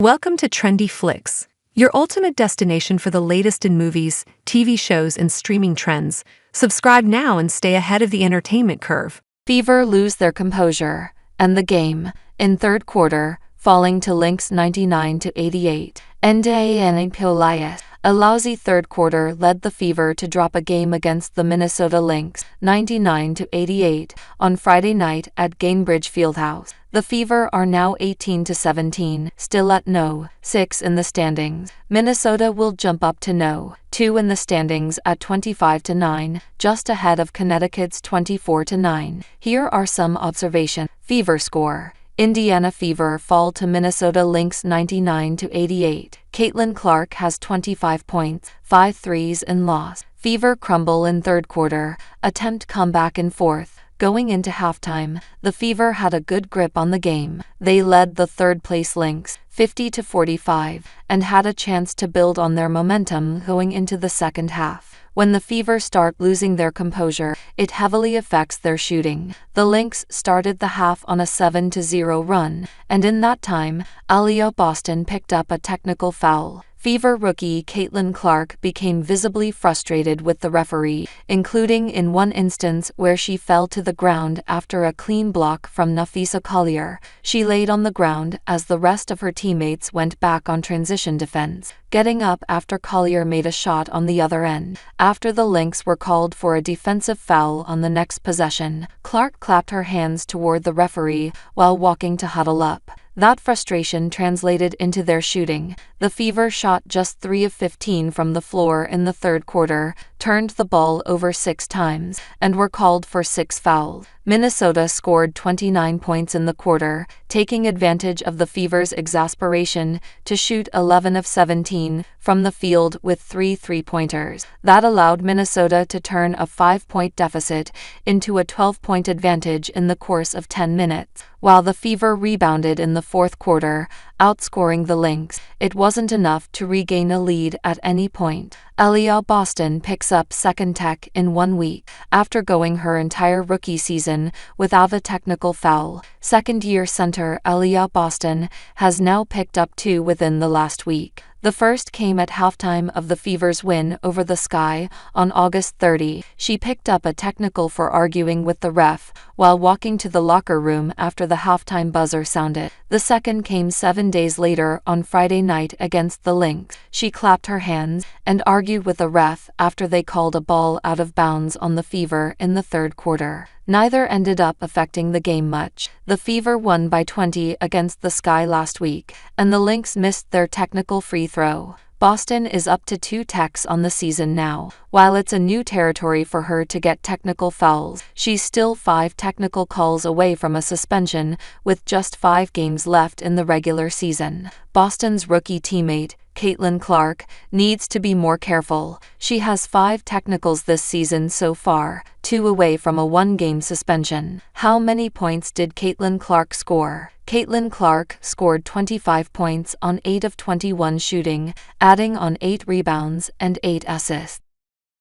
Welcome to Trendy Flicks, your ultimate destination for the latest in movies, TV shows, and streaming trends. Subscribe now and stay ahead of the entertainment curve. Fever lose their composure, and the game, in third quarter, falling to Lynx 99-88. NDANPOLIS. A lousy third quarter led the Fever to drop a game against the Minnesota Lynx, 99-88, on Friday night at Gainbridge Fieldhouse. The Fever are now 18-17, still at No. 6 in the standings. Minnesota will jump up to No. 2 in the standings at 25-9, just ahead of Connecticut's 24-9. Here are some observations. Fever score. Indiana Fever fall to Minnesota Lynx 99-88. Caitlin Clark has 25 points, 5 threes in loss. Fever crumble in third quarter, attempt comeback in fourth. Going into halftime, the Fever had a good grip on the game. They led the third-place Lynx, 50-45, and had a chance to build on their momentum going into the second half. When the Fever start losing their composure, it heavily affects their shooting. The Lynx started the half on a 7-0 run, and in that time, Aliyah Boston picked up a technical foul. Fever rookie Caitlin Clark became visibly frustrated with the referee, including in one instance where she fell to the ground after a clean block from Nafisa Collier. She laid on the ground as the rest of her teammates went back on transition defense, getting up after Collier made a shot on the other end. After the Lynx were called for a defensive foul on the next possession, Clark clapped her hands toward the referee while walking to huddle up. That frustration translated into their shooting. The Fever shot just 3 of 15 from the floor in the third quarter, turned the ball over 6 times, and were called for 6 fouls. Minnesota scored 29 points in the quarter, taking advantage of the Fever's exasperation to shoot 11 of 17 from the field with 3 three-pointers. That allowed Minnesota to turn a 5-point deficit into a 12-point advantage in the course of 10 minutes. While the Fever rebounded in the fourth quarter, outscoring the Lynx, it wasn't enough to regain a lead at any point. Aliyah Boston picks up second tech in 1 week. After going her entire rookie season without a technical foul, second-year center Aliyah Boston has now picked up 2 within the last week. The first came at halftime of the Fever's win over the Sky on August 30. She picked up a technical for arguing with the ref while walking to the locker room after the halftime buzzer sounded. The second came 7 days later on Friday night against the Lynx. She clapped her hands and argued with the ref after they called a ball out of bounds on the Fever in the third quarter. Neither ended up affecting the game much. The Fever won by 20 against the Sky last week, and the Lynx missed their technical free throw. Boston is up to 2 techs on the season now. While it's a new territory for her to get technical fouls, she's still 5 technical calls away from a suspension, with just 5 games left in the regular season. Boston's rookie teammate, Caitlin Clark, needs to be more careful. She has 5 technicals this season so far, 2 away from a 1-game suspension. How many points did Caitlin Clark score? Caitlin Clark scored 25 points on 8 of 21 shooting, adding on 8 rebounds and 8 assists.